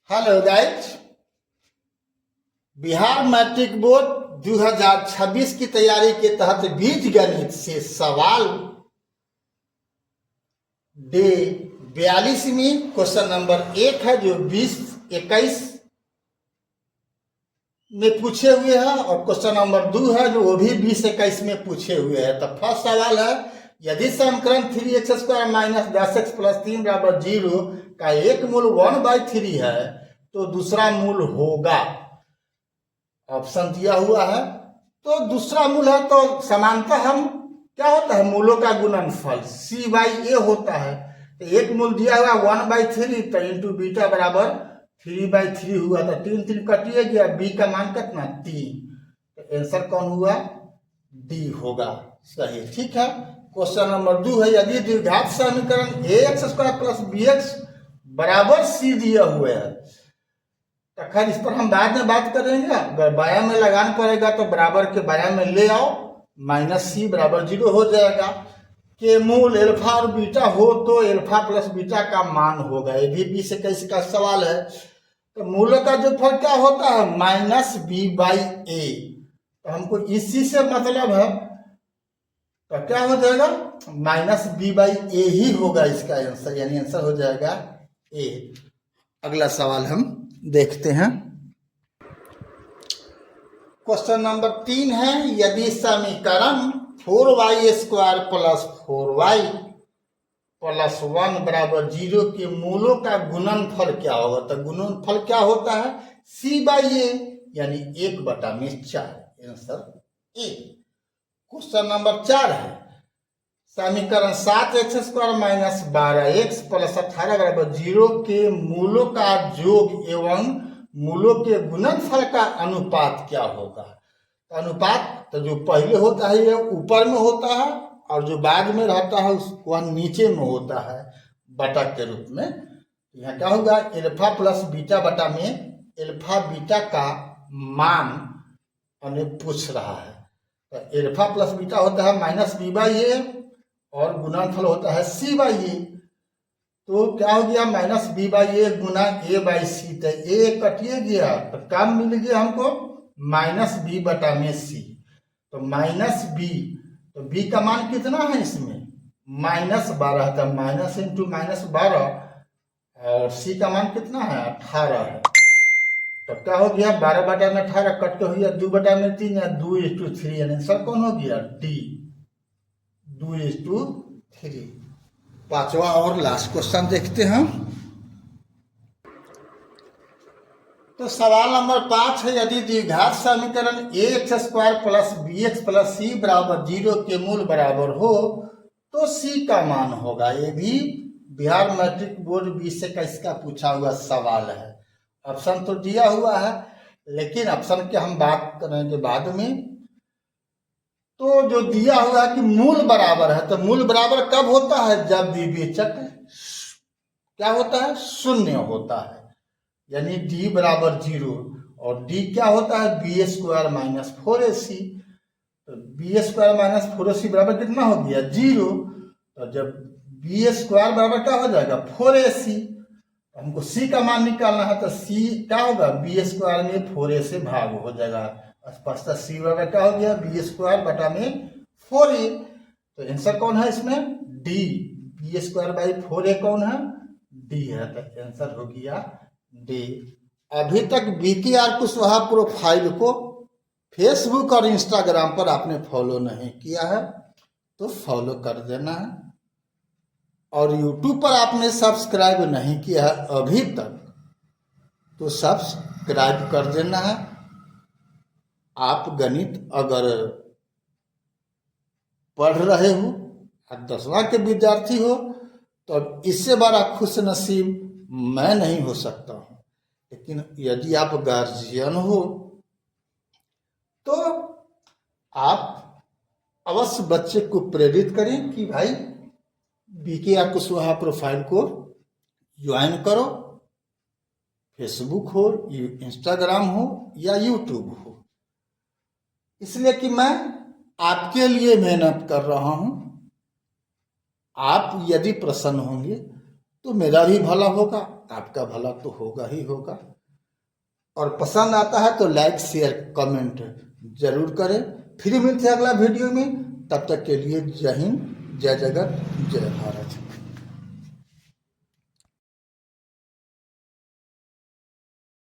Hello guys, Bihar matric board 2026 की तैयारी के तहत बीज गणित से सवाल डे 42 में क्वेश्चन नंबर 1 है जो 20-21 में पूछे हुए हैं और क्वेश्चन नंबर 2 है जो वो भी 20-21 में पूछे हुए हैं। तो फर्स्ट सवाल है, यदि समीकरण 3x² माइनस 10x प्लस 3 बराबर 0 का एक मूल 1/3 है तो दूसरा मूल होगा। ऑप्शन दिया हुआ है। तो दूसरा मूल है तो समानतः हम क्या होता है, मूलों का गुणनफल c/a होता है। तो एक मूल दिया हुआ 1/3 तो इंटू बीटा बराबर 3/3 हुआ। तो 3 3 कटिए गया, b का मान कितना 3। तो आंसर कौन हुआ, डी होगा सही। ठीक है, क्वेश्चन नंबर 2 है, यदि द्विघात समीकरण ax² प्लस bx बराबर c दिए हुए है तो खैर इस पर हम बाद में बात करेंगे। अगर बाया में लगाना पड़ेगा तो बराबर के बाया में ले आओ, माइनस c बराबर 0 हो जाएगा। के मूल एल्फा और बीटा हो तो एल्फा प्लस बीटा का मान होगा। ये भी 20-21 का सवाल है। तो मूलों का जो फल क्या होता है, -b/a। तो हमको इसी से मतलब है, तो क्या हो जाएगा, -b/a ही होगा इसका आंसर, यानी आंसर हो जाएगा ए। अगला सवाल हम देखते हैं। क्वेश्चन नंबर 3 है, यदि समीकरण 4y² प्लस 4y प्लस 1 बराबर 0 के मूलों का गुणनफल क्या होगा। तो गुणनफल क्या होता है, c/a यानी 1/4। Answer A. क्वेश्चन नंबर 4 है, समीकरण 7x² माइनस 12x प्लस 18 बराबर 0 के मूलों का योग एवं मूलों के गुणनफल का अनुपात क्या होगा। तो अनुपात तो जो पहले होता है ये ऊपर में होता है और जो बाद में रहता है वह नीचे में होता है बटा के रूप में। यहाँ क्या होगा, एल्फा प्लस बीटा बटा में एल्फा बीटा का मान हमें पूछ रहा है। तो एल्फा प्लस बीटा होता है -b/a और गुणनफल होता है c/a। तो क्या हो गया, -b/a गुना a/c। तो a कटिए गया तो कम मिल गया हमको -b बटा में c। तो -b, तो b का मान कितना है इसमें, -12। तो माइनस इंटू -12 और c का मान कितना है 18 है। तो क्या हो गया, 12 बटा में 18 कट के हो गया 2 बटा में 3 या 2:3। यानी आंसर कौन हो गया, डी 2:3। पांचवा और लास्ट क्वेश्चन देखते हैं। तो सवाल नंबर 5 है, यदि द्विघात समीकरण ax² plus bx plus c बराबर 0 के मूल बराबर हो तो c का मान होगा। ये भी बिहार मैट्रिक बोर्ड 20-21 का पूछा हुआ सवाल है। ऑप्शन तो दिया हुआ है लेकिन ऑप्शन की हम बात करेंगे बाद में। तो जो दिया हुआ है कि मूल बराबर है, तो मूल बराबर कब होता है, जब विवेचक क्या होता है, शून्य होता है, यानी d बराबर 0। और d क्या होता है, b² माइनस 4ac। तो b² माइनस 4ac बराबर कितना हो गया 0। तो जब b² बराबर क्या हो जाएगा 4ac, हमको c का मान निकालना है। तो c क्या होगा, b² में 4a से भाग हो जाएगा। स्पष्ट c बराबर क्या हो गया, b² बटा में 4a। तो आंसर कौन है इसमें, डी। b²/4a कौन है, डी है। तो आंसर हो गया डी। अभी तक BKR कुशवाहा प्रोफाइल को फेसबुक और इंस्टाग्राम पर आपने फॉलो नहीं किया है तो फॉलो कर देना है, और यूट्यूब पर आपने सब्सक्राइब नहीं किया है अभी तक तो सब्सक्राइब कर देना है। आप गणित अगर पढ़ रहे हो और 10वां के विद्यार्थी हो तो इससे बड़ा खुश नसीब मैं नहीं हो सकता हूँ। लेकिन यदि आप गार्जियन हो तो आप अवश्य बच्चे को प्रेरित करें कि भाई BKR कुशवाहा प्रोफाइल को ज्वाइन करो, फेसबुक हो, इंस्टाग्राम हो या यूट्यूब हो, इसलिए कि मैं आपके लिए मेहनत कर रहा हूं। आप यदि प्रसन्न होंगे तो मेरा भी भला होगा आपका भला तो होगा ही होगा। और पसंद आता है तो लाइक शेयर कमेंट जरूर करें। फिर मिलते हैं अगला वीडियो में, तब तक के लिए जय हिंद, जय जगत, जय भारत।